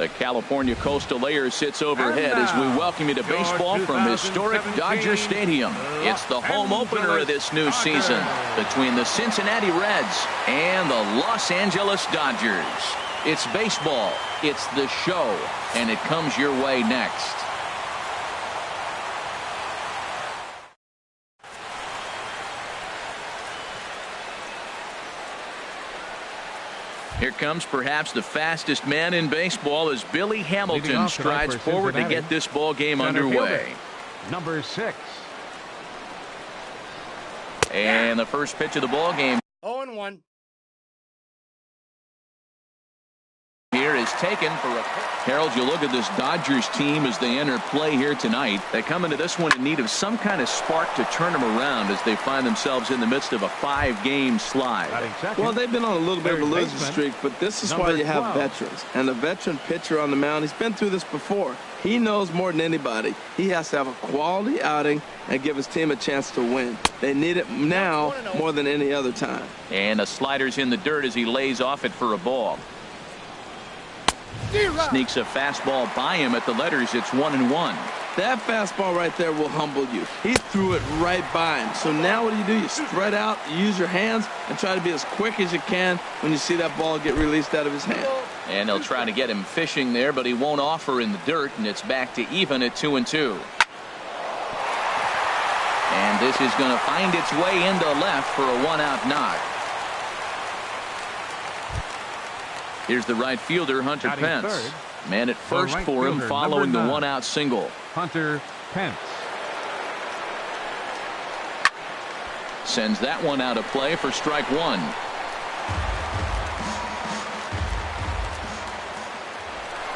The California Coastal Air sits overhead as we welcome you to baseball from historic Dodger Stadium. It's the home opener of this new season between the Cincinnati Reds and the Los Angeles Dodgers. It's baseball, it's the show, and it comes your way next. Here comes perhaps the fastest man in baseball as Billy Hamilton strides forward to get this ball game underway. Number 6. And the first pitch of the ball game 0-1. here is taken for a... Harold, you look at this Dodgers team as they enter play here tonight. They come into this one in need of some kind of spark to turn them around as they find themselves in the midst of a 5-game slide. Well, they've been on a little bit of a losing streak, but this is why you have veterans. And a veteran pitcher on the mound, he's been through this before. He knows more than anybody. He has to have a quality outing and give his team a chance to win. They need it now more than any other time. And the slider's in the dirt as he lays off it for a ball. Sneaks a fastball by him at the letters. It's 1-1. That fastball right there will humble you. He threw it right by him. So now what do? You spread out, you use your hands, and try to be as quick as you can when you see that ball get released out of his hand. And they'll try to get him fishing there, but he won't offer in the dirt, and it's back to even at 2-2. And this is going to find its way into left for a 1-out knock. Here's the right fielder, Hunter Pence. Man at first for him following the 1-out single. Hunter Pence. Sends that one out of play for strike 1.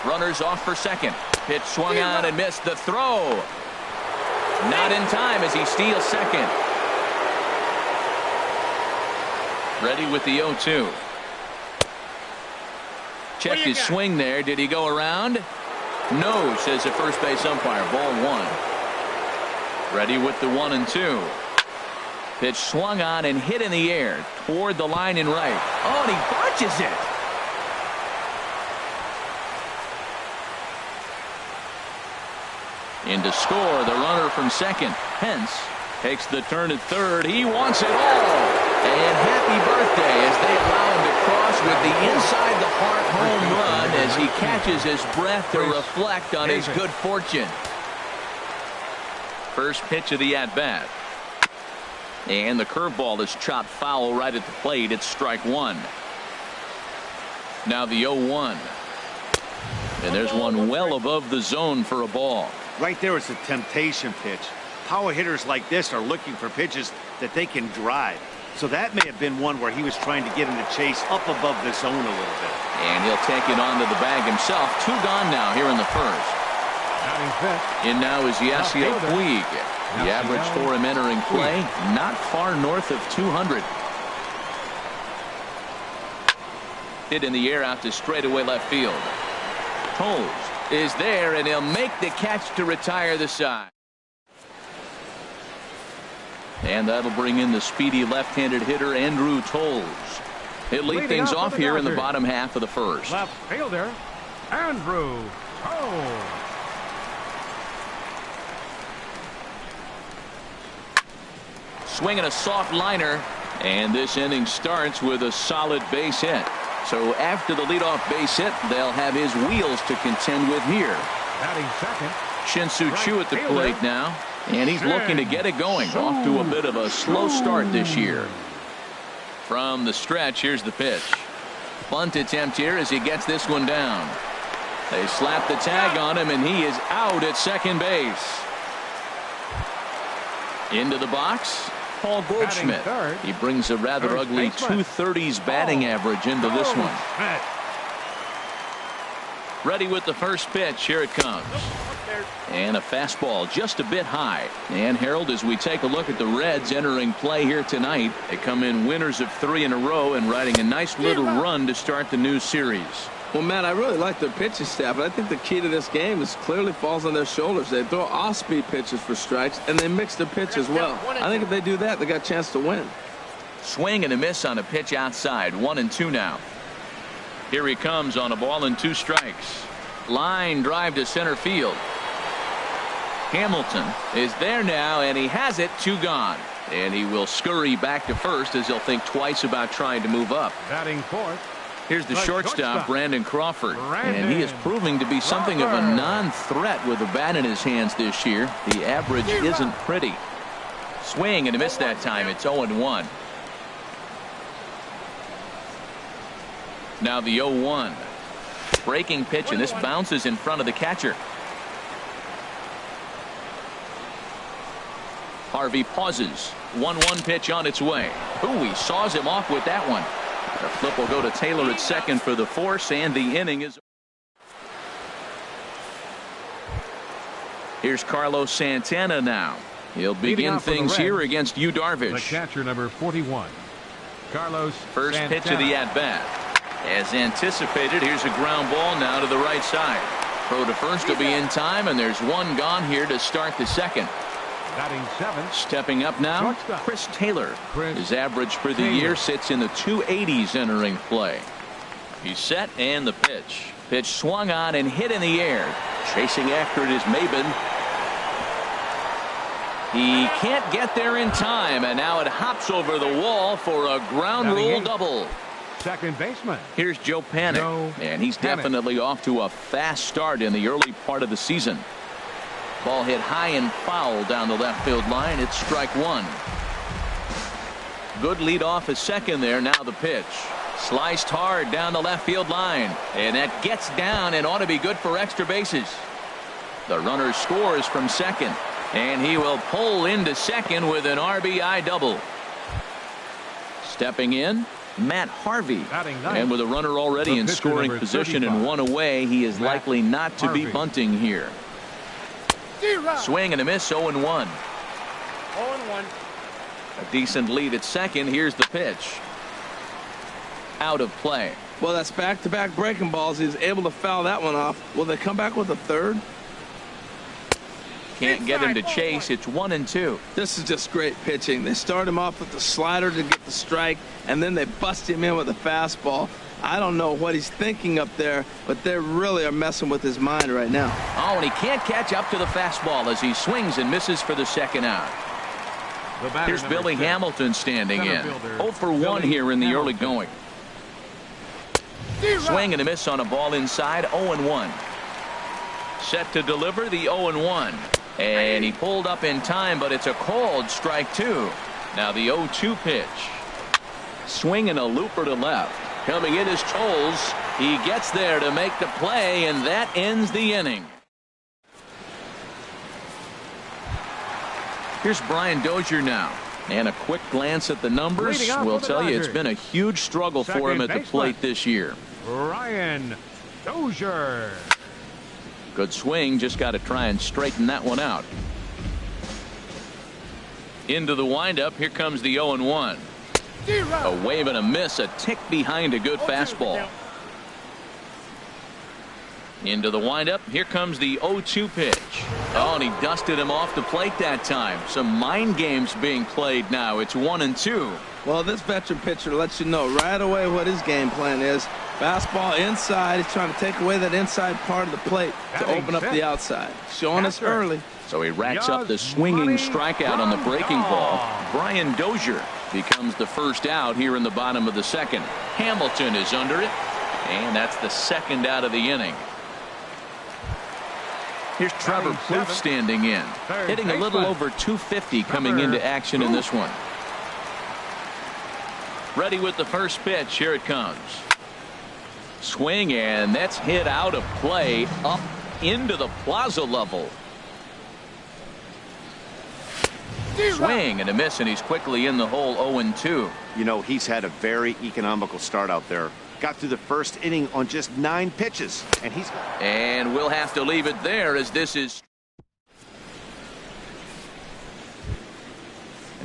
Runners off for second. Pitch swung on and missed the throw. Not in time as he steals second. Ready with the 0-2. Checked his swing there. Did he go around? No, says the first base umpire. Ball 1. Ready with the 1-2. Pitch swung on and hit in the air toward the line in right. Oh, and he botches it. In to score, the runner from second. Pence takes the turn at third. He wants it all. And happy birthday as they allow him to cross with the inside the heart home run as he catches his breath to reflect on his good fortune. First pitch of the at-bat. And the curveball is chopped foul right at the plate. It's strike 1. Now the 0-1. And there's one well above the zone for a ball. Right there is a temptation pitch. Power hitters like this are looking for pitches that they can drive. So that may have been one where he was trying to get him to chase up above the zone a little bit. And he'll take it onto the bag himself. 2 gone now here in the first. In now is Yasiel Puig. The average for him entering play, not far north of 200. Hit in the air out to straightaway left field. Toles is there, and he'll make the catch to retire the side. And that'll bring in the speedy left-handed hitter Andrew Toles. He'll lead things off here in the bottom half of the first. Left fielder Andrew Toles. Swinging a soft liner, and this inning starts with a solid base hit. So after the leadoff base hit, they'll have his wheels to contend with here. Batting second. Shin-Soo Choo at the plate now. And he's looking to get it going. Off to a bit of a slow start this year. From the stretch, here's the pitch. Bunt attempt here as he gets this one down. They slap the tag on him, and he is out at second base. Into the box, Paul Goldschmidt. He brings a rather ugly 230s batting average into this one. Ready with the first pitch. Here it comes. And a fastball just a bit high. And Harold, as we take a look at the Reds entering play here tonight, they come in winners of 3 in a row and riding a nice little run to start the new series. Well, Matt, I really like their pitching staff, but I think the key to this game is clearly falls on their shoulders. They throw off-speed pitches for strikes, and they mix their pitch as well. I think if they do that, they got a chance to win. Swing and a miss on a pitch outside. 1-2 now. Here he comes on a ball and 2 strikes. Line drive to center field. Hamilton is there now, and he has it. 2 gone. And he will scurry back to first as he'll think twice about trying to move up. Batting fourth. Here's the shortstop, Brandon Crawford. And he is proving to be something of a non-threat with the bat in his hands this year. The average isn't pretty. Swing and a miss that time. It's 0-1. Now the 0-1. Breaking pitch, and this bounces in front of the catcher. Harvey pauses. 1-1 pitch on its way. Ooh, he saws him off with that one. The flip will go to Taylor at second for the force, and the inning is. Here's Carlos Santana now. He'll begin things here against Yu Darvish. The catcher, number 41. Carlos First Santana. pitch of the at-bat. As anticipated, here's a ground ball now to the right side. Throw to first will be in time, and there's 1 gone here to start the second. Batting 7. Stepping up now, Chris Taylor. His average for the year sits in the 280s entering play. He's set, and the pitch. Pitch swung on and hit in the air. Chasing after it is Maben. He can't get there in time, and now it hops over the wall for a ground rule double. Second baseman. Here's Joe Panik, and he's definitely off to a fast start in the early part of the season. Ball hit high and foul down the left field line. It's strike 1. Good lead off a second there. Now the pitch. Sliced hard down the left field line. And that gets down and ought to be good for extra bases. The runner scores from second. And he will pull into second with an RBI double. Stepping in, Matt Harvey. And with a runner already in scoring position and 1 away, he is likely not to be bunting here. Swing and a miss. 0-1. 0-1. A decent lead at second. Here's the pitch. Out of play. Well, that's back-to-back breaking balls. He's able to foul that one off. Will they come back with a third? Can't get him to chase. It's 1-2. This is just great pitching. They start him off with the slider to get the strike, and then they bust him in with a fastball. I don't know what he's thinking up there, but they really are messing with his mind right now. Oh, and he can't catch up to the fastball as he swings and misses for the second out. Here's Billy Hamilton standing in. 0 for 1 here in the early going. Swing and a miss on a ball inside. 0-1. Set to deliver the 0-1. And he pulled up in time, but it's a called strike 2. Now the 0-2 pitch. Swing and a looper to left. Coming in is Scholes. He gets there to make the play, and that ends the inning. Here's Brian Dozier now. And a quick glance at the numbers will tell you it's been a huge struggle for him at the plate this year. Brian Dozier. Good swing. Just got to try and straighten that one out. Into the windup. Here comes the 0-1. A wave and a miss, a tick behind a good fastball. Into the windup. Here comes the 0-2 pitch. Oh, and he dusted him off the plate that time. Some mind games being played now. It's 1-2. Well, this veteran pitcher lets you know right away what his game plan is. Fastball inside. He's trying to take away that inside part of the plate to open up the outside. Showing us early. So he racks up the swinging strikeout on the breaking ball. Brian Dozier becomes the first out here in the bottom of the second. Hamilton is under it, and that's the second out of the inning. Here's Trevor Plouffe standing in, hitting a little over 250 coming into action in this one. Ready with the first pitch. Here it comes. Swing, and that's hit out of play up into the plaza level. Swing and a miss, and he's quickly in the hole. 0-2. You know, he's had a very economical start out there. Got through the first inning on just 9 pitches, and we'll have to leave it there as this is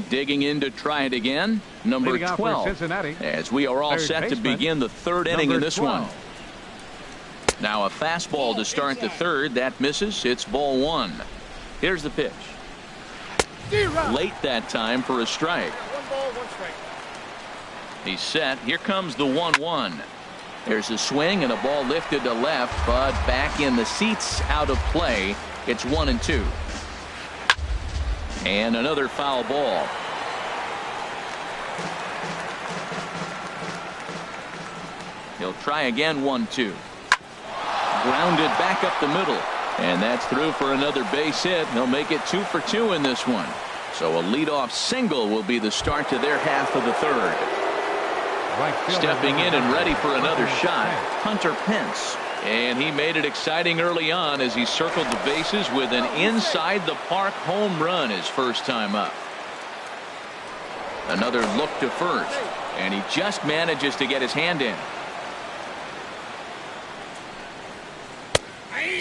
digging in to try it again. Number 12, as we are all set to begin the third inning in this one. Now a fastball to start the third. That misses. It's ball 1. Here's the pitch. Late that time for a strike. 1 ball, 1 strike. He's set. Here comes the 1-1. There's a swing and a ball lifted to left, but back in the seats, out of play. It's 1-2. And another foul ball. He'll try again, 1-2. Grounded back up the middle. And that's through for another base hit. He'll make it 2 for 2 in this one. So a leadoff single will be the start to their half of the third. Stepping in and ready for another shot, Hunter Pence. And he made it exciting early on as he circled the bases with an inside the park home run his first time up. Another look to first, and he just manages to get his hand in.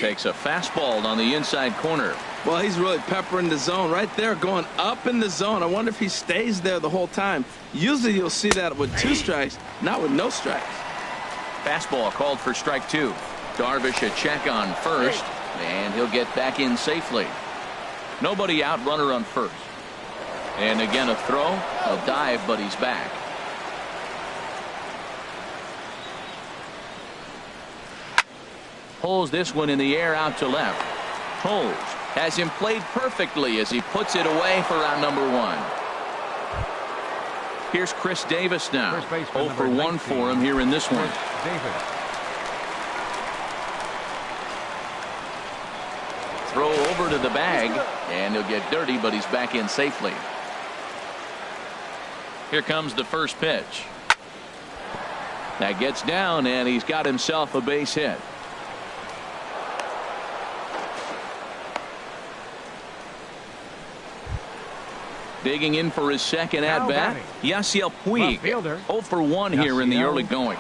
Takes a fastball on the inside corner. Well, he's really peppering the zone right there, going up in the zone. I wonder if he stays there the whole time. Usually you'll see that with 2 strikes, not with no strikes. Fastball called for strike 2. Darvish a check on first, and he'll get back in safely. Nobody out, runner on first. And again a throw, a dive, but he's back. Pulls this one in the air out to left. Holmes has him played perfectly as he puts it away for round number 1. Here's Chris Davis now. 0 for 1 for him here in this one. Throw over to the bag, and he'll get dirty, but he's back in safely. Here comes the first pitch. That gets down, and he's got himself a base hit. Digging in for his second at-bat, Yasiel Puig. 0 for 1 here in the early going.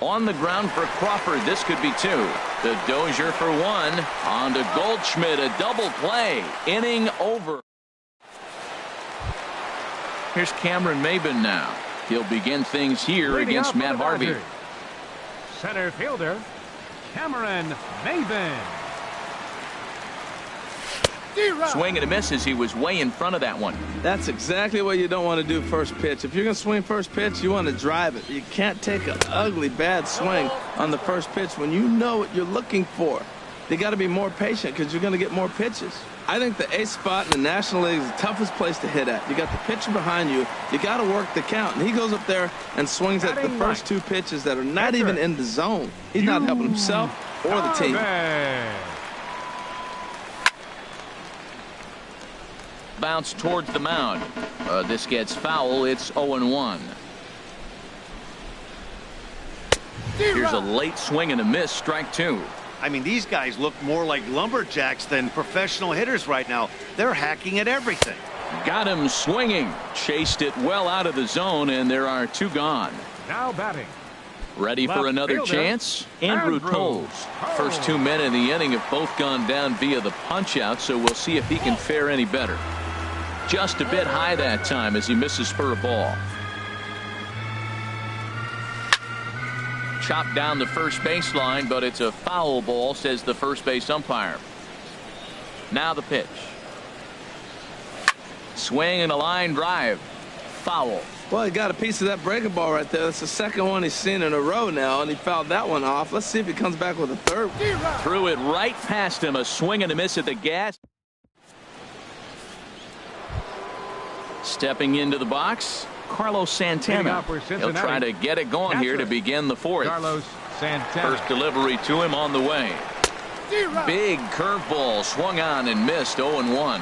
On the ground for Crawford. This could be 2. The Dozier for 1. On to Goldschmidt. A double play. Inning over. Here's Cameron Maybin now. He'll begin things here against Matt Harvey. Center fielder, Cameron Maybin. Swing and a miss as he was way in front of that one. That's exactly what you don't want to do first pitch. If you're going to swing first pitch, you want to drive it. You can't take an ugly, bad swing on the first pitch when you know what you're looking for. They got to be more patient because you're going to get more pitches. I think the ace spot in the National League is the toughest place to hit at. You got the pitcher behind you. You got to work the count. And he goes up there and swings at the first 2 pitches that are not even in the zone. He's not helping himself or the team. Bounce towards the mound. This gets foul. It's 0-1. Here's a late swing and a miss. Strike 2. I mean, these guys look more like lumberjacks than professional hitters right now. They're hacking at everything. Got him swinging. Chased it well out of the zone, and there are 2 gone. Now batting. Ready for another chance? Andrew Toles. First 2 men in the inning have both gone down via the punch-out, so we'll see if he can fare any better. Just a bit high that time as he misses for a ball. Chopped down the first baseline, but it's a foul ball, says the first base umpire. Now the pitch. Swing and a line drive. Foul. Well, he got a piece of that breaking ball right there. That's the second one he's seen in a row now, and he fouled that one off. Let's see if he comes back with a third. Threw it right past him. A swing and a miss at the gas. Stepping into the box, Carlos Santana. He'll try to get it going here to begin the 4th. Carlos Santana. First delivery to him on the way. Big curveball swung on and missed. 0-1.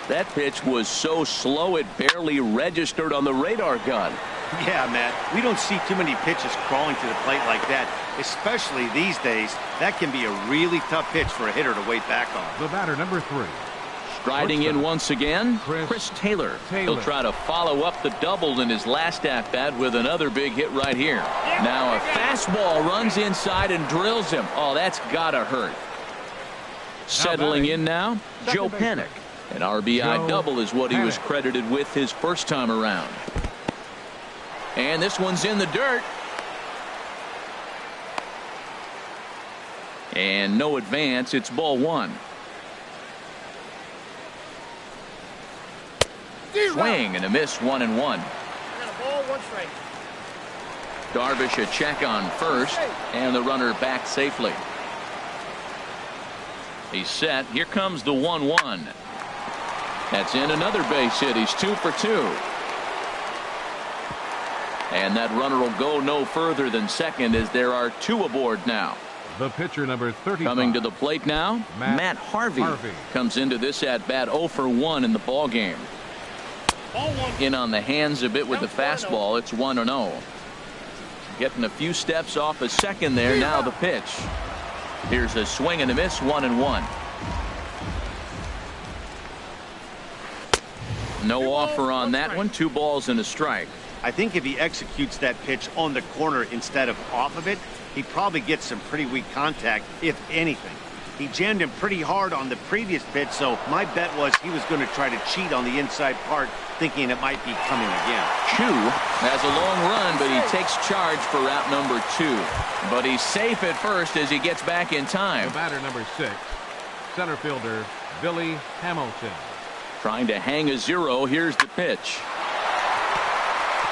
That pitch was so slow it barely registered on the radar gun. Yeah, Matt, we don't see too many pitches crawling to the plate like that, especially these days. That can be a really tough pitch for a hitter to wait back on. The batter, number 3. Striding in once again, Chris Taylor. He'll try to follow up the double in his last at-bat with another big hit right here. Now a fastball runs inside and drills him. Oh, that's gotta hurt. Settling in now, Joe Panik. An RBI double is what he was credited with his first time around. And this one's in the dirt. And no advance. It's ball 1. Swing and a miss. 1-1. 1 strike. Darvish a check on first, and the runner back safely. He's set. Here comes the 1-1. That's in another base hit. He's 2 for 2. And that runner will go no further than second as there are 2 aboard now. The pitcher, number 35. Coming to the plate now, Matt Harvey comes into this at bat 0 for 1 in the ball game. In on the hands a bit with the fastball. It's 1-0. Getting a few steps off a second there. Now the pitch. Here's a swing and a miss. 1-1. No offer on that one. 2 balls and a strike. I think if he executes that pitch on the corner instead of off of it, he probably gets some pretty weak contact, if anything. He jammed him pretty hard on the previous pitch, so my bet was he was going to try to cheat on the inside part, thinking it might be coming again. Chu has a long run, but he takes charge for route number 2. But he's safe at first as he gets back in time. The batter, number 6, center fielder Billy Hamilton. Trying to hang a 0. Here's the pitch.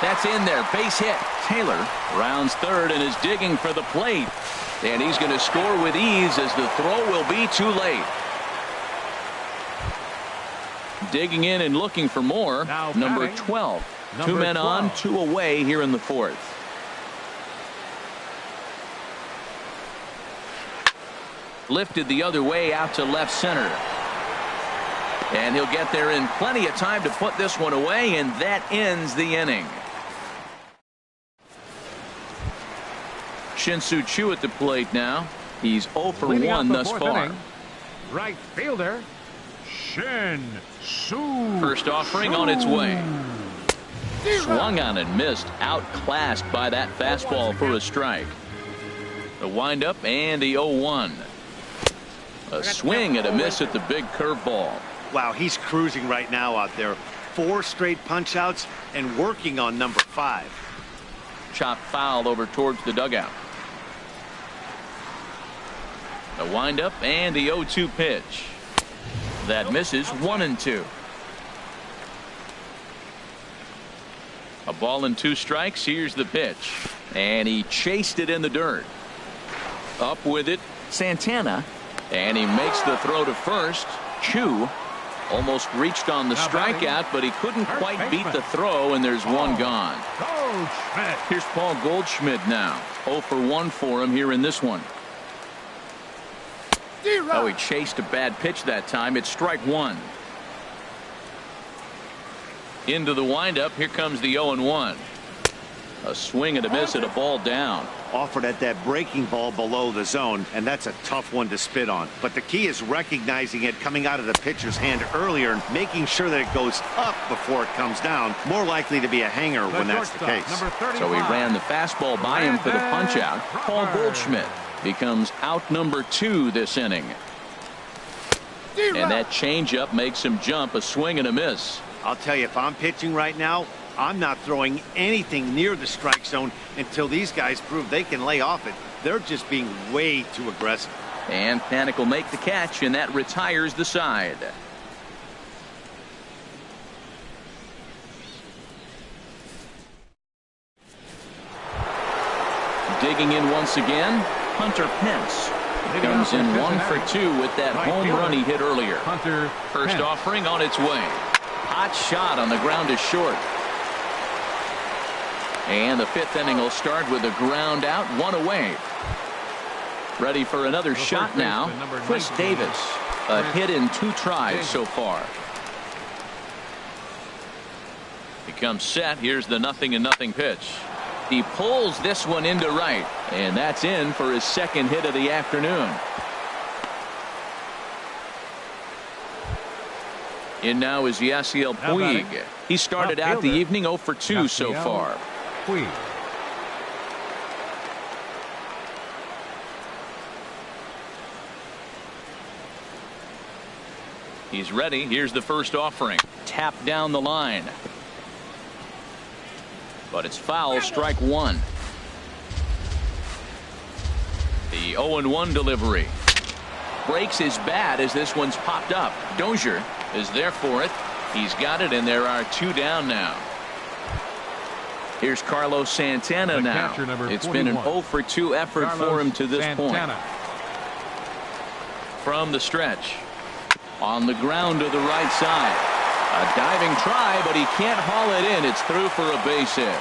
That's in there. Base hit. Taylor rounds third and is digging for the plate. And he's going to score with ease as the throw will be too late. Digging in and looking for more. Number 12. 2 men on, 2 away here in the 4th. Lifted the other way out to left center. And he'll get there in plenty of time to put this one away, and that ends the inning. Shin-Soo Choo at the plate now. He's 0 for 1 thus far. Right fielder Shin-Soo. First offering on its way. Swung on and missed. Outclassed by that fastball for a strike. The windup and the 0-1. A swing and a miss at the big curveball. Wow, he's cruising right now out there. 4 straight punch outs and working on number 5. Chopped foul over towards the dugout. The windup and the 0-2 pitch. That misses. 1-2. A ball and 2 strikes. Here's the pitch. And he chased it in the dirt. Up with it, Santana. And he makes the throw to first. Chu almost reached on the strikeout, but he couldn't quite beat the throw, and there's 1 gone. Here's Paul Goldschmidt now. 0 for 1 for him here in this one. Oh, he chased a bad pitch that time. It's strike 1. Into the windup. Here comes the 0-1. A swing and a miss at a ball down. Offered at that breaking ball below the zone, and that's a tough one to spit on. But the key is recognizing it coming out of the pitcher's hand earlier and making sure that it goes up before it comes down. More likely to be a hanger when that's the case. So he ran the fastball by him for the punch out. Paul Goldschmidt becomes out number 2 this inning. And that changeup makes him jump. A swing and a miss. I'll tell you, if I'm pitching right now, I'm not throwing anything near the strike zone until these guys prove they can lay off it. They're just being way too aggressive. And Panik will make the catch, and that retires the side. Digging in once again, Hunter Pence. Comes in 1 for 2 with that home run he hit earlier. First offering on its way. Hot shot on the ground is short. And the 5th inning will start with a ground out, 1 away. Ready for another shot now. Chris Davis. A hit in 2 tries so far. He comes set. Here's the 0-0 pitch. He pulls this one into right, and that's in for his 2nd hit of the afternoon. In now is Yasiel Puig. He started out the evening 0 for 2 so far. Puig. He's ready. Here's the first offering. Tap down the line. But it's foul. Strike 1. The 0-1 delivery. Breaks his bat as this one's popped up. Dozier is there for it. He's got it, and there are 2 down now. Here's Carlos Santana now. It's been an 0 for 2 effort for him to this point. From the stretch. On the ground to the right side. A diving try, but he can't haul it in. It's through for a base hit.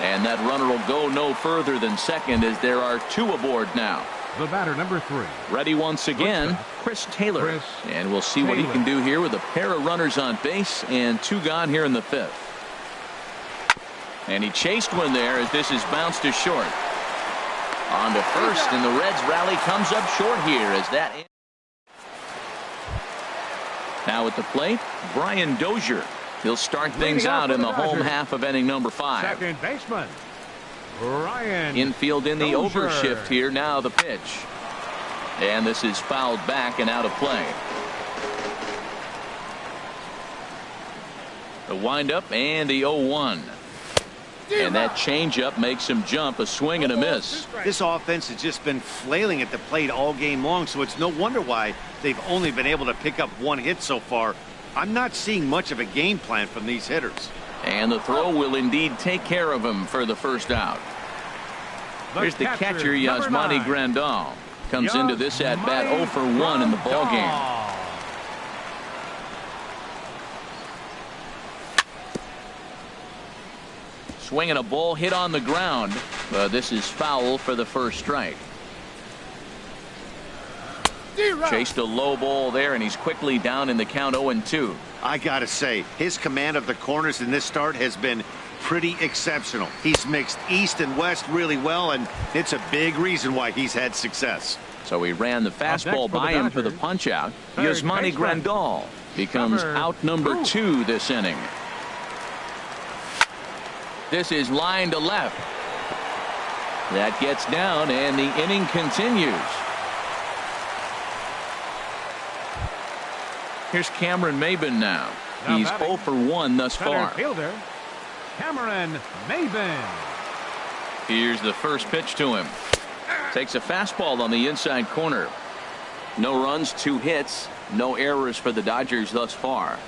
And that runner will go no further than second as there are 2 aboard now. The batter, number 3. Ready once again, Chris Taylor. And we'll see what he can do here with a pair of runners on base and 2 gone here in the 5th. And he chased one there as this is bounced to short. On to first, and the Reds rally comes up short here as that. Now at the plate, Brian Dozier. He'll start things out in the home half of inning number 5. Second baseman, Brian. Infield in the Dozier. overshift here. Now the pitch. And this is fouled back and out of play. The windup and the 0-1. And that changeup makes him jump. A swing and a miss. This offense has just been flailing at the plate all game long, so it's no wonder why they've only been able to pick up 1 hit so far. I'm not seeing much of a game plan from these hitters. And the throw will indeed take care of him for the first out. Here's the catcher, Yasmani Grandal. Comes into this at-bat 0 for 1 in the ballgame. Swinging a ball hit on the ground. This is foul for the first strike. Chased a low ball there, and he's quickly down in the count 0-2. I gotta say, his command of the corners in this start has been pretty exceptional. He's mixed east and west really well, and it's a big reason why he's had success. So he ran the fastball by him for the punch out. Yasmani Grandal becomes out number 2 this inning. This is line to left. That gets down, and the inning continues. Here's Cameron Maben now. He's 0 for 1 thus far. Fielder, Cameron Maben. Here's the first pitch to him. Takes a fastball on the inside corner. No runs, 2 hits, no errors for the Dodgers thus far.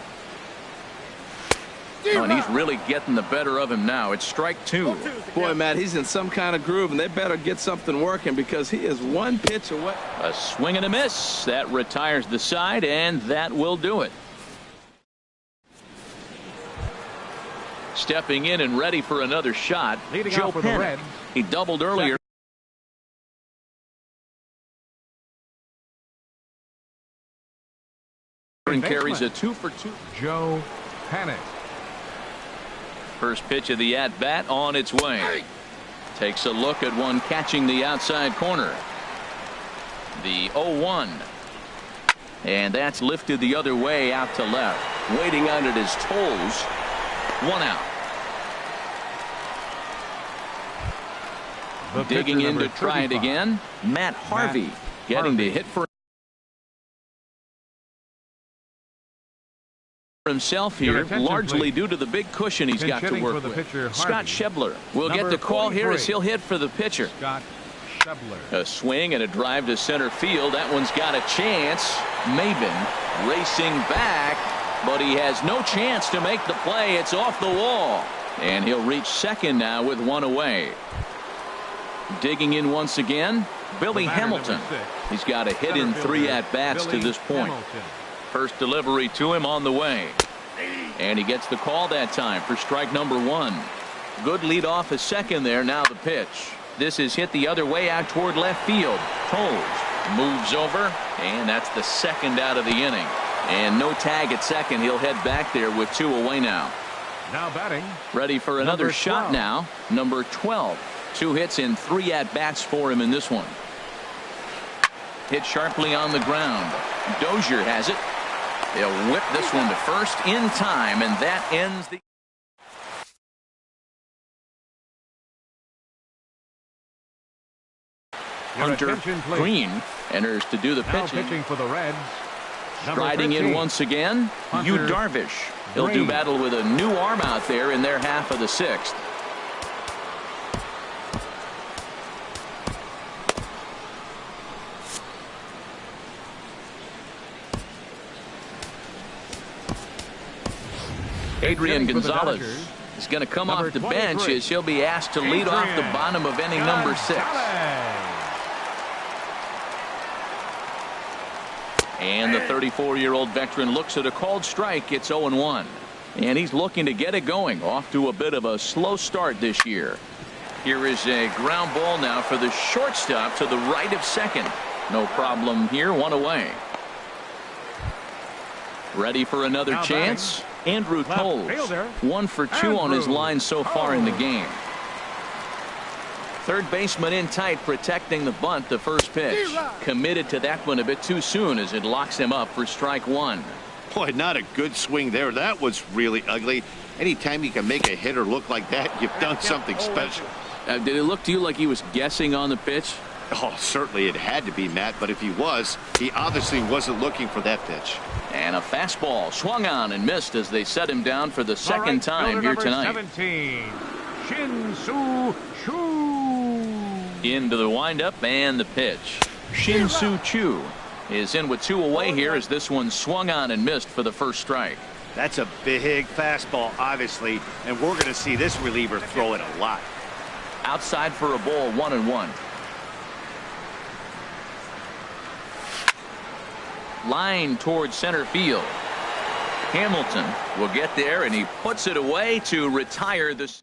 Oh, and he's really getting the better of him now. It's strike 2. Boy, Matt, he's in some kind of groove, and they better get something working because he is 1 pitch away. A swing and a miss. That retires the side, and that will do it. Stepping in and ready for another shot, Joe Penn. He doubled earlier. And carries a 2 for 2. Joe Panic. First pitch of the at-bat on its way. Takes a look at one catching the outside corner. The 0-1. And that's lifted the other way out to left. Waiting out at his toes. 1 out. Digging in to try it again. Matt Harvey getting the hit for himself here, largely due to the big cushion he's got to work with. Scott Schebler will get the call here as he'll hit for the pitcher. Scott Schebler. A swing and a drive to center field. That one's got a chance. Maben racing back, but he has no chance to make the play. It's off the wall, and he'll reach second now with 1 away. Digging in once again, Billy Hamilton. He's got a hit in 3 at-bats to this point. First delivery to him on the way. And he gets the call that time for strike number 1. Good lead off a second there. Now the pitch. This is hit the other way out toward left field. Toles moves over, and that's the second out of the inning. And no tag at second. He'll head back there with 2 away now. Now batting. Ready for another shot now. Number 12. 2 hits in 3 at-bats for him in this one. Hit sharply on the ground. Dozier has it. They'll whip this one to first in time, and that ends the. Hunter Green enters to do the pitching. Pitching for the Reds. Striding in once again, Yu Darvish. He'll do battle with a new arm out there in their half of the 6th. Adrian Gonzalez is going to come off the bench as he'll be asked to lead off the bottom of inning number 6. And the 34-year-old veteran looks at a called strike. It's 0-1. And he's looking to get it going. Off to a bit of a slow start this year. Here is a ground ball now for the shortstop to the right of second. No problem here. 1 away. Ready for another chance. Andrew Toles. 1 for 2 on his line so far in the game. Third baseman in tight, protecting the bunt. The first pitch. Committed to that one a bit too soon as it locks him up for strike 1. Boy, not a good swing there. That was really ugly. Anytime you can make a hitter look like that, you've done something special. Did it look to you like he was guessing on the pitch? Oh, certainly it had to be, Matt, but if he was, he obviously wasn't looking for that pitch. And a fastball swung on and missed as they set him down for the second time here tonight. 17, Shin-Soo Choo. Into the windup and the pitch. Shin-Soo Choo is in with 2 away here as this one swung on and missed for the first strike. That's a big fastball, obviously, and we're going to see this reliever throw it a lot. Outside for a ball, 1-1. Line towards center field. Hamilton will get there, and he puts it away to retire this.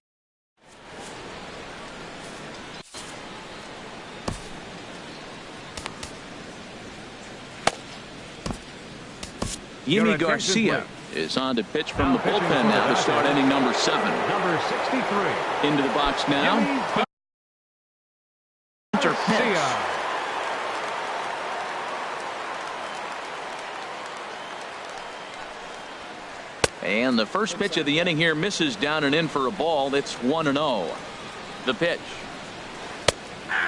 Yimi Garcia is on to pitch from the bullpen now to start inning number 7. Number 63. Into the box now. Hunter pitch. And the first pitch of the inning here misses down and in for a ball. It's 1-0. The pitch.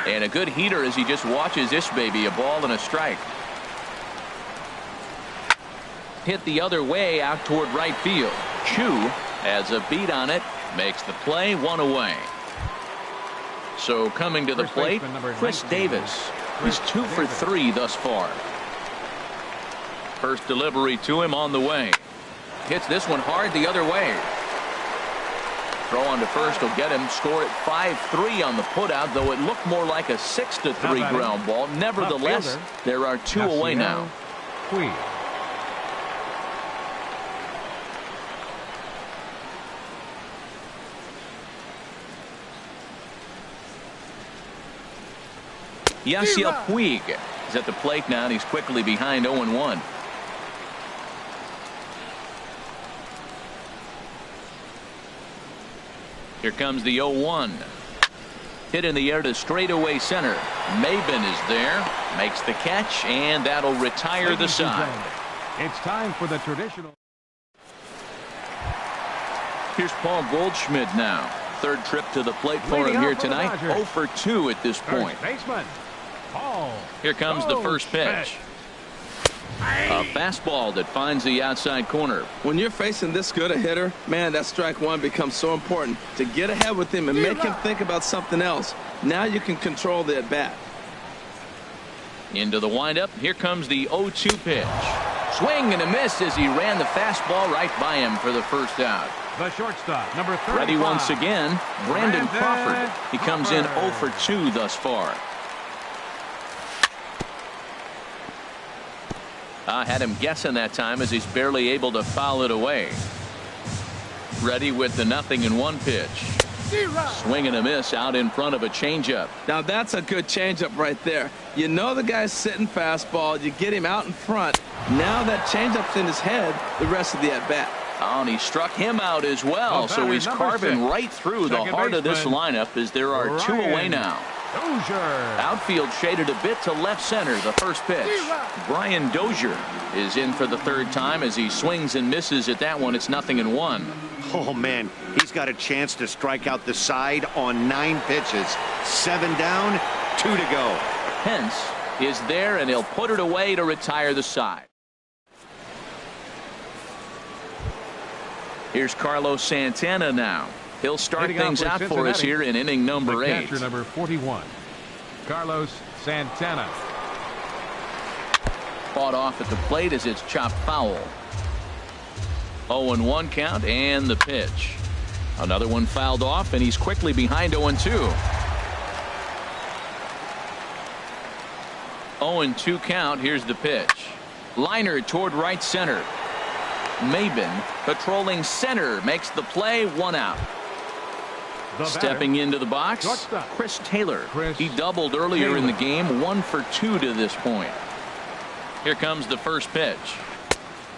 And a good heater as he just watches this baby. A ball and a strike. Hit the other way out toward right field. Chu has a beat on it. Makes the play. 1 away. So coming to the plate, Chris Davis. He's 2 for 3 thus far. First delivery to him on the way. Hits this one hard the other way. Throw on to first will get him. Score at 5-3 on the putout, though it looked more like a 6-3 ground ball. Nevertheless, there are 2 away now. Yasiel Puig is at the plate now, and he's quickly behind 0-1. Here comes the 0-1. Hit in the air to straightaway center. Maben is there. Makes the catch, and that'll retire the side. It's time for the traditional. Here's Paul Goldschmidt now. Third trip to the plate for him here tonight. 0 for 2 at this point. Here comes the first pitch. A fastball that finds the outside corner. When you're facing this good a hitter, man, that strike 1 becomes so important to get ahead with him and make him think about something else. Now you can control the at-bat. Into the windup. Here comes the 0-2 pitch. Swing and a miss as he ran the fastball right by him for the first out. The shortstop, number 35. Ready once again, Brandon Crawford. He comes in 0 for 2 thus far. I had him guessing that time as he's barely able to foul it away. Ready with the 0-1 pitch. Swing and a miss out in front of a changeup. Now that's a good changeup right there. You know the guy's sitting fastball. You get him out in front. Now that changeup's in his head the rest of the at-bat. Oh, and he struck him out as well. So he's carving right through the heart of this lineup as there are 2 away now. Outfield shaded a bit to left center. The first pitch. Brian Dozier is in for the 3rd time as he swings and misses at that one. It's 0-1. Oh, man, he's got a chance to strike out the side on 9 pitches. 7 down, 2 to go. Pence is there, and he'll put it away to retire the side. Here's Carlos Santana now. He'll start things out for us here in inning number 8. Catcher number 41, Carlos Santana. Fought off at the plate as it's chopped foul. 0-1 count and the pitch. Another one fouled off, and he's quickly behind 0-2. 0-2 count. Here's the pitch. Liner toward right center. Maben patrolling center makes the play. 1 out. Stepping into the box, Chris Taylor. He doubled earlier in the game. 1 for 2 to this point. Here comes the first pitch.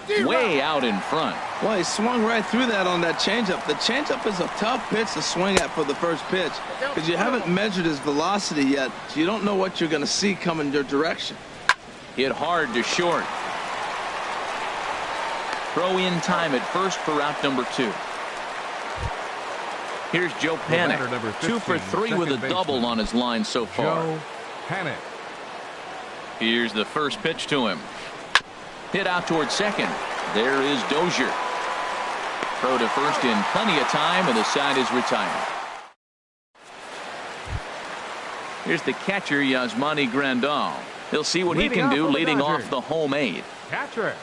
Way out in front. Well, he swung right through that on that changeup. The changeup is a tough pitch to swing at for the first pitch because you haven't measured his velocity yet, so you don't know what you're going to see coming your direction. Hit hard to short. Throw in time at first for out number 2. Here's Joe Panik. 2 for 3 with a double on his line so far. Joe Panik. Here's the first pitch to him. Hit out toward second. There is Dozier. Throw to first in plenty of time, and the side is retired. Here's the catcher, Yasmani Grandal. He'll see what he can do leading off the home 8. Catcher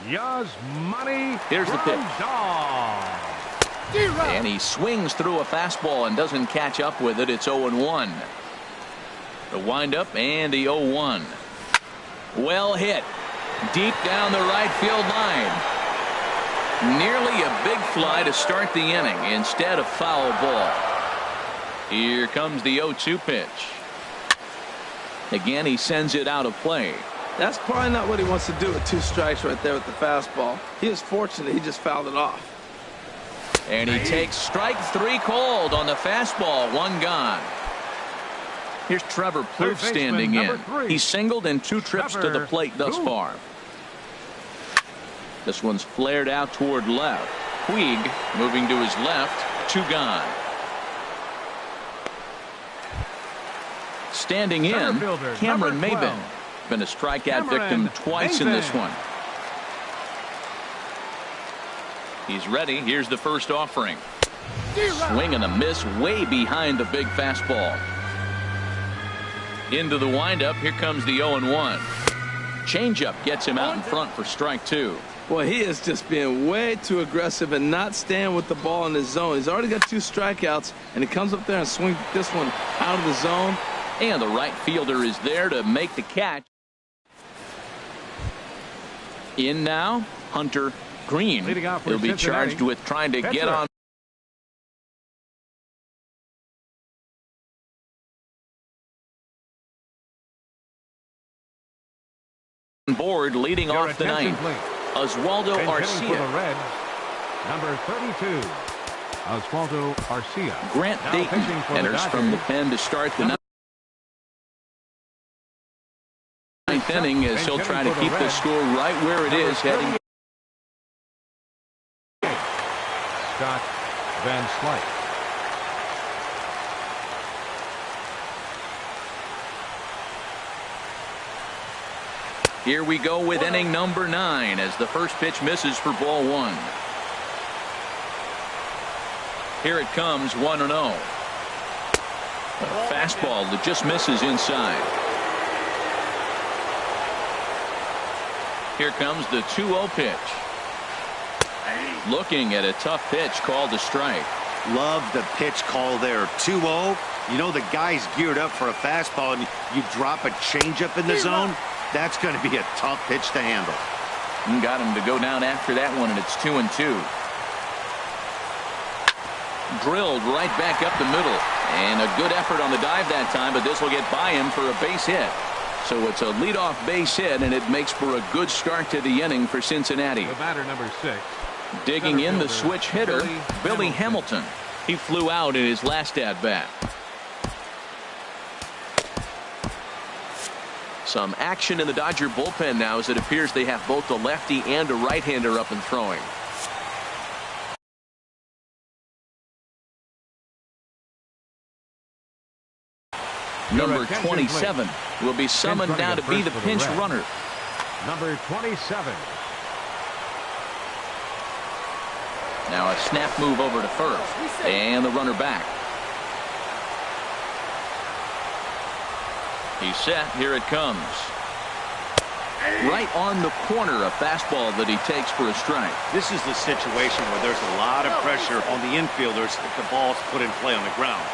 Yasmani. Here's the pitch. Grandal. And he swings through a fastball and doesn't catch up with it. It's 0-1. The windup and the 0-1. Well hit. Deep down the right field line. Nearly a big fly to start the inning. Instead, a foul ball. Here comes the 0-2 pitch. Again, he sends it out of play. That's probably not what he wants to do with 2 strikes right there with the fastball. He was fortunate he just fouled it off. And he takes strike 3 called on the fastball. 1 gone. Here's Trevor Plouffe standing in. He's singled in 2 trips to the plate thus far. This one's flared out toward left. Puig moving to his left. 2 gone. Standing in, Cameron Maben. Been a strikeout victim twice in this one. He's ready. Here's the first offering. Swing and a miss way behind the big fastball. Into the windup. Here comes the 0-1. Changeup gets him out in front for strike 2. Well, he is just being way too aggressive and not staying with the ball in his zone. He's already got 2 strikeouts, and he comes up there and swings this one out of the zone. And the right fielder is there to make the catch. In now, Hunter Green. He'll be charged with trying to get on board leading off the 9th. Oswaldo Arcia. Number 32. Oswaldo Arcia. Grant Dayton enters from the pen to start the 9th inning as he'll try to keep the score right where it is heading. Scott Van Slyke. Here we go with inning number 9 as the first pitch misses for ball 1. Here it comes, 1-0. A fastball that just misses inside. Here comes the 2-0 pitch. Looking at a tough pitch called a strike. Love the pitch call there. 2-0. You know the guy's geared up for a fastball and you drop a changeup in the zone. That's going to be a tough pitch to handle. And got him to go down after that one, and it's 2-2. Drilled right back up the middle. And a good effort on the dive that time, but this will get by him for a base hit. So it's a leadoff base hit, and it makes for a good start to the inning for Cincinnati. The batter, number 6. Digging in the switch hitter, Billy Hamilton. He flew out in his last at-bat. Some action in the Dodger bullpen now as it appears they have both a lefty and a right-hander up and throwing. Number 27 will be summoned now to be the pinch runner. Number 27. Now a snap move over to first. And the runner back. He's set. Here it comes. Right on the corner, a fastball that he takes for a strike. This is the situation where there's a lot of pressure on the infielders if the ball's put in play on the ground.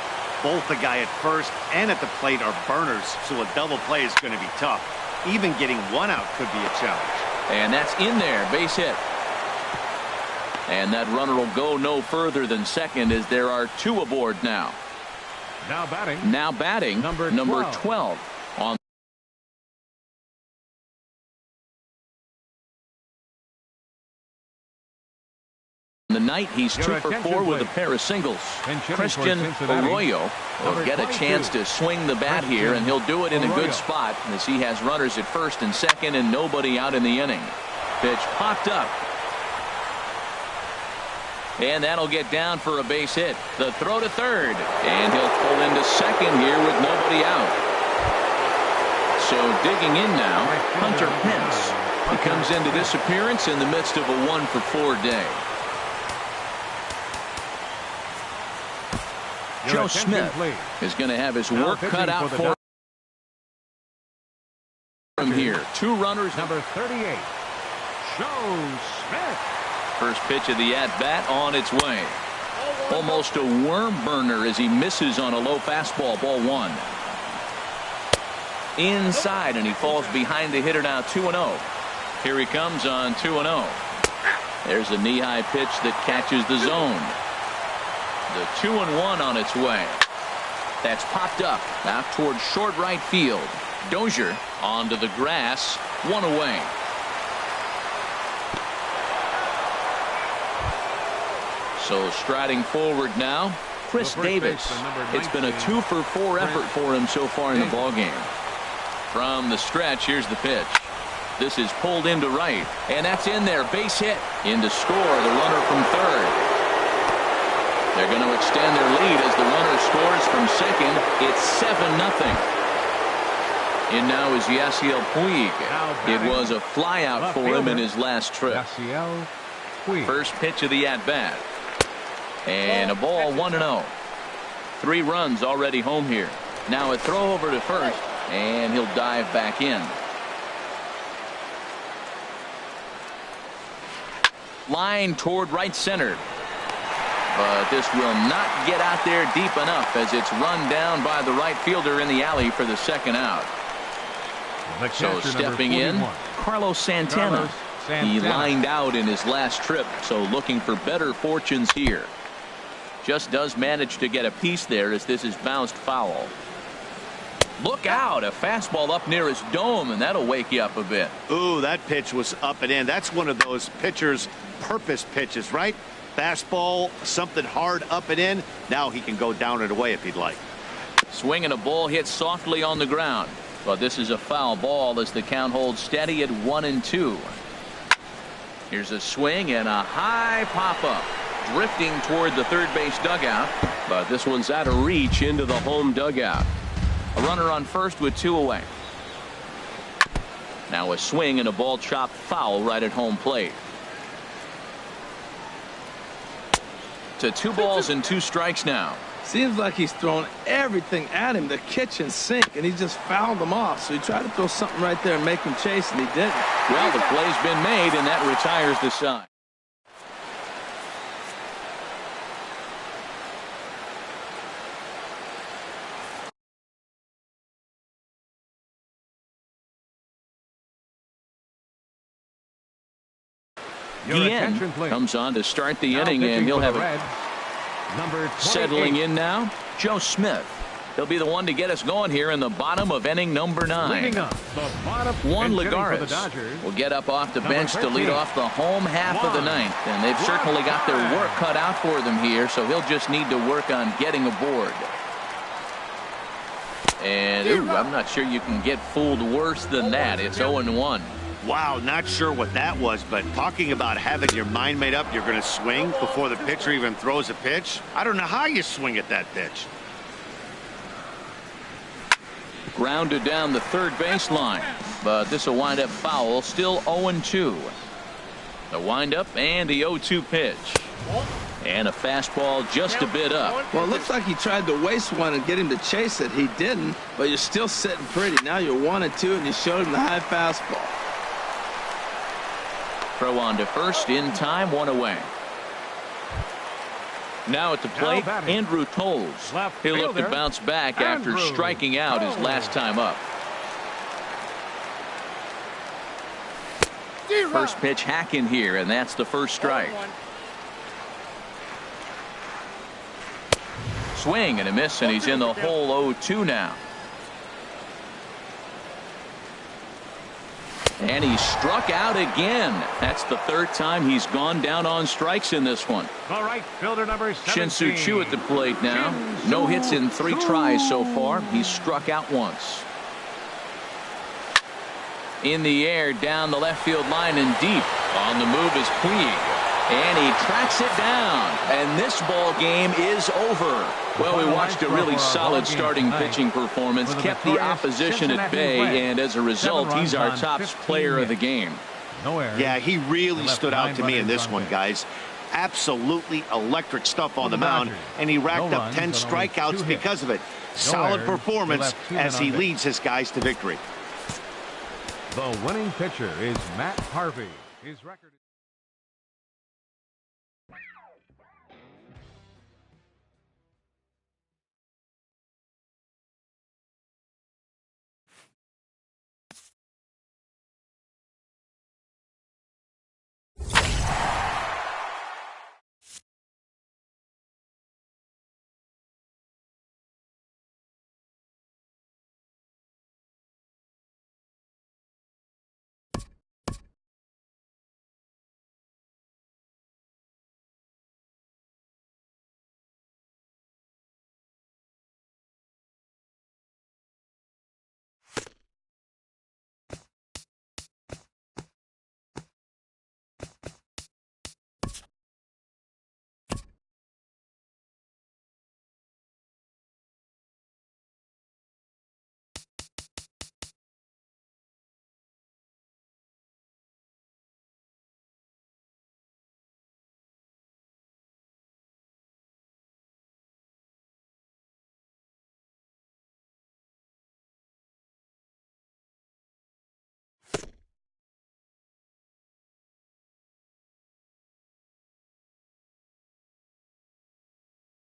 Both the guy at first and at the plate are burners, so a double play is going to be tough. Even getting one out could be a challenge. And that's in there, base hit. And that runner will go no further than second as there are two aboard now. Now batting. Number 12 on the night. He's 2 for 4 with a pair of singles. Christian Arroyo will get a chance to swing the bat here, and he'll do it in a good spot as he has runners at first and second and nobody out in the inning. Pitch popped up. And that'll get down for a base hit. The throw to third. And he'll pull into second here with nobody out. So digging in now, Hunter Pence. He comes into this appearance in the midst of a 1 for 4 day. Joe Smith is going to have his work cut out for him here. Two runners. Number 38, Joe Smith. First pitch of the at-bat on its way. Almost a worm burner as he misses on a low fastball, ball 1. Inside, and he falls behind the hitter now 2-0. Here he comes on 2-0. There's a knee-high pitch that catches the zone. The 2-1 on its way. That's popped up out towards short right field. Dozier onto the grass, 1 away. So striding forward now, Chris Davis. It's been a 2 for 4 effort for him so far in the ballgame. From the stretch, here's the pitch. This is pulled into right, and that's in there. Base hit. In to score, the runner from third. They're going to extend their lead as the runner scores from second. It's 7-0. In now is Yasiel Puig. It was a flyout for him in his last trip. First pitch of the at-bat. And a ball, 1-0. 3 runs already home here. Now a throw over to first, and he'll dive back in. Line toward right center. But this will not get out there deep enough as it's run down by the right fielder in the alley for the second out. So stepping in, Carlos Santana. He lined out in his last trip, so looking for better fortunes here. Just does manage to get a piece there as this is bounced foul. Look out, a fastball up near his dome, and that'll wake you up a bit. Ooh, that pitch was up and in. That's one of those pitcher's purpose pitches, right? Fastball, something hard up and in. Now he can go down and away if he'd like. Swinging a ball hit softly on the ground. But this is a foul ball as the count holds steady at 1-2. Here's a swing and a high pop-up. Drifting toward the third base dugout. But this one's out of reach into the home dugout. A runner on first with 2 away. Now a swing and a ball chopped foul right at home plate. To 2 balls and 2 strikes now. Seems like he's thrown everything at him, the kitchen sink, and he just fouled them off. So he tried to throw something right there and make him chase, and he didn't. Well, the play's been made, and that retires the side. Guillen comes on to start the inning, and he'll have it. Settling in now, Joe Smith. He'll be the one to get us going here in the bottom of inning number 9. Juan Lagares will get up off the bench to lead off the home half of the 9th, and they've certainly got their work cut out for them here, so he'll just need to work on getting aboard. And I'm not sure you can get fooled worse than that. It's 0-1. Wow, not sure what that was, but talking about having your mind made up you're going to swing before the pitcher even throws a pitch. I don't know how you swing at that pitch. Grounded down the third baseline, but this will wind up foul. Still 0-2. The windup and the 0-2 pitch. And a fastball just a bit up. Well, it looks like he tried to waste one and get him to chase it. He didn't, but you're still sitting pretty. Now you're 1-2, and you showed him the high fastball. Throw on to first in time, 1 away. Now at the plate, Andrew Tolles. He'll look to bounce back after striking out his last time up. First pitch hacking here, and that's the first strike. Swing and a miss, and he's in the hole 0-2 now. And he struck out again. That's the third time he's gone down on strikes in this one. All right, fielder number 17. Shin-Soo Choo at the plate now. No hits in 3 tries so far. He's struck out once. In the air, down the left field line and deep. On the move is Puig. And he tracks it down. And this ball game is over. Well, we watched a really solid starting pitching performance, kept the opposition at bay, and as a result, he's our top player of the game. Yeah, he really stood out to me in this one, guys. Absolutely electric stuff on the mound, and he racked up 10 strikeouts because of it. Solid performance as he leads his guys to victory. The winning pitcher is Matt Harvey. His record.